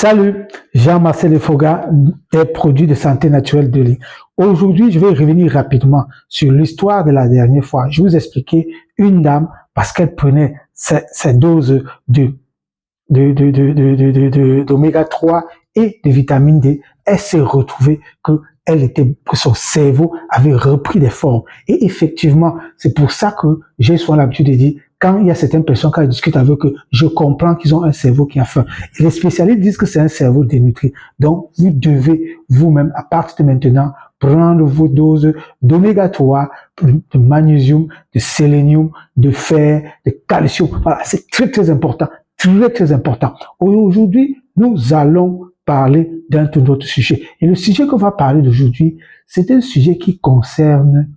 Salut, Jean-Marcel Efoga des produits de santé naturelle de l'île. Aujourd'hui, je vais revenir rapidement sur l'histoire de la dernière fois. Je vous expliquais une dame, parce qu'elle prenait ses doses d'oméga 3 et de vitamine D, elle s'est retrouvée que son cerveau avait repris des formes. Et effectivement, c'est pour ça que j'ai souvent l'habitude de dire, quand il y a certaines personnes, quand je discute avec eux, je comprends qu'ils ont un cerveau qui a faim. Et les spécialistes disent que c'est un cerveau dénutri. Donc, vous devez vous-même, à partir de maintenant, prendre vos doses d'oméga 3, de magnésium, de sélénium, de fer, de calcium. Voilà, c'est très, très important. Très, très important. Aujourd'hui, nous allons parler d'un tout autre sujet. Et le sujet qu'on va parler d'aujourd'hui, c'est un sujet qui concerne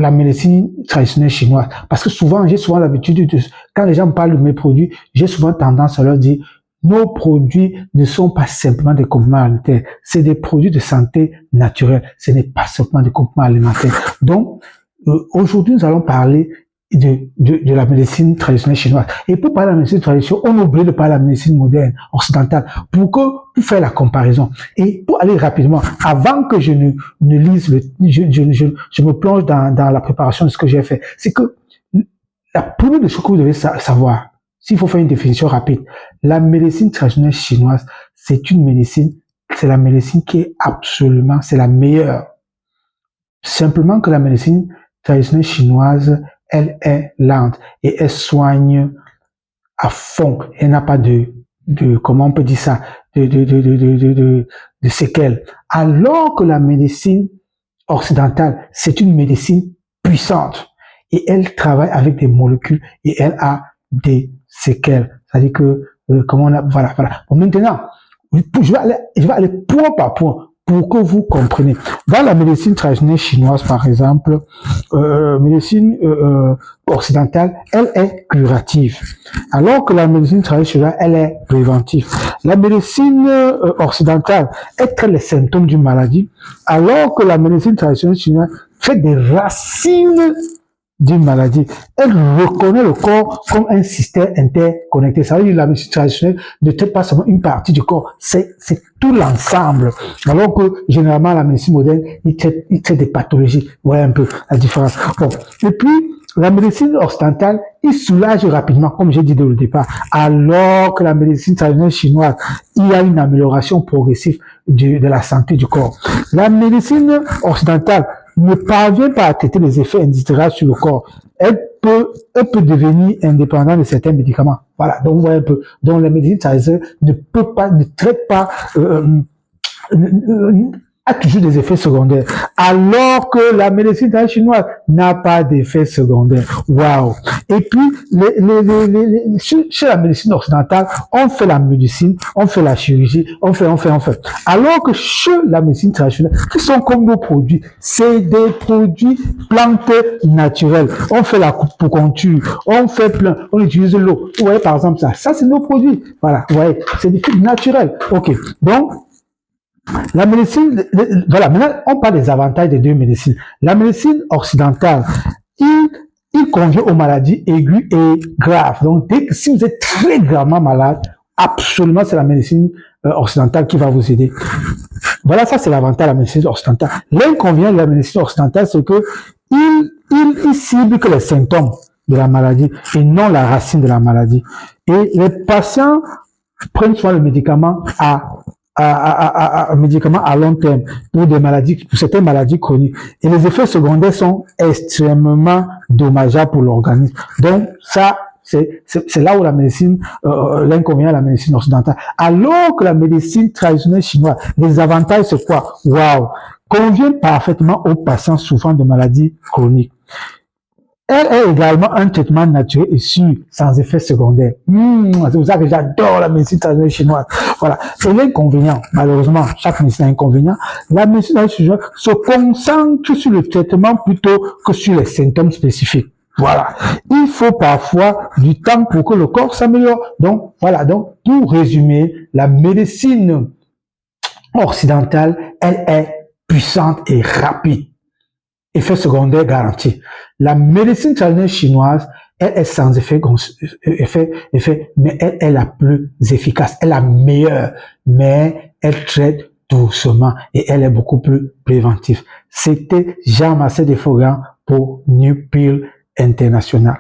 la médecine traditionnelle chinoise. Parce que j'ai souvent l'habitude quand les gens me parlent de mes produits, j'ai souvent tendance à leur dire, nos produits ne sont pas simplement des compléments alimentaires, c'est des produits de santé naturelle, ce n'est pas simplement des compléments alimentaires. Donc, aujourd'hui, nous allons parler de la médecine traditionnelle chinoise. Et pour parler de la médecine traditionnelle, on oublie de parler de la médecine moderne, occidentale, pour faire la comparaison. Et pour aller rapidement, avant que je ne lise, je me plonge dans la préparation de ce que j'ai fait, c'est que la première des choses que vous devez savoir, s'il faut faire une définition rapide, la médecine traditionnelle chinoise, c'est la médecine qui est absolument, c'est la meilleure. Simplement que la médecine traditionnelle chinoise, elle est lente et elle soigne à fond. Elle n'a pas comment on peut dire ça, de séquelles. Alors que la médecine occidentale, c'est une médecine puissante et elle travaille avec des molécules et elle a des séquelles. C'est-à-dire que, voilà. Bon, maintenant, je vais aller point par point pour que vous compreniez. Dans la médecine traditionnelle chinoise, par exemple, médecine occidentale, elle est curative, alors que la médecine traditionnelle, elle est préventive. La médecine occidentale, elle traite les symptômes d'une maladie, alors que la médecine traditionnelle chinoise traite des racines d'une maladie. Elle reconnaît le corps comme un système interconnecté. Ça veut dire que la médecine traditionnelle ne traite pas seulement une partie du corps, c'est tout l'ensemble. Alors que généralement la médecine moderne, il traite des pathologies. Vous voyez un peu la différence. Bon. Et puis, la médecine occidentale, il soulage rapidement, comme j'ai dit dès le départ, alors que la médecine traditionnelle chinoise, il y a une amélioration progressive de la santé du corps. La médecine occidentale ne parvient pas à traiter les effets indésirables sur le corps. Elle peut devenir indépendante de certains médicaments. Voilà, donc vous voyez un peu. Donc la médecine traditionnelle ne traite pas, a toujours des effets secondaires, alors que la médecine chinoise n'a pas d'effets secondaires. Waouh! Et puis, chez la médecine occidentale, on fait la médecine, on fait la chirurgie, on fait. Alors que chez la médecine traditionnelle, qui sont comme nos produits, c'est des produits plantes naturels. On fait la coupe-conture, on fait plein, on utilise l'eau. Vous voyez, par exemple, ça c'est nos produits. Voilà, vous voyez, c'est des trucs naturels. Ok, donc, la médecine, voilà, maintenant on parle des avantages des deux médecines. La médecine occidentale, il convient aux maladies aiguës et graves. Donc, si vous êtes très gravement malade, absolument c'est la médecine occidentale qui va vous aider. Voilà, ça c'est l'avantage de la médecine occidentale. L'inconvénient de la médecine occidentale, c'est que il cible que les symptômes de la maladie et non la racine de la maladie. Et les patients prennent souvent le médicament à long terme pour certaines maladies chroniques. Et les effets secondaires sont extrêmement dommageables pour l'organisme. Donc, ça, c'est là où l'inconvénient de la médecine occidentale. Alors que la médecine traditionnelle chinoise, les avantages, c'est quoi? Waouh! Convient parfaitement aux patients souffrant de maladies chroniques. Elle est également un traitement naturel et sûr, sans effet secondaire. C'est pour ça que j'adore la médecine traditionnelle chinoise. Voilà. Et l'inconvénient, malheureusement, chaque médecine a un inconvénient. La médecine traditionnelle chinoise se concentre sur le traitement plutôt que sur les symptômes spécifiques. Voilà. Il faut parfois du temps pour que le corps s'améliore. Donc, voilà. Donc, pour résumer, la médecine occidentale, elle est puissante et rapide. Effet secondaire garanti. La médecine traditionnelle chinoise, Elle est sans effet, mais elle est la plus efficace, elle est la meilleure, mais elle traite doucement et elle est beaucoup plus préventive. C'était Jean-Marcel Desfourgans pour New Pill International.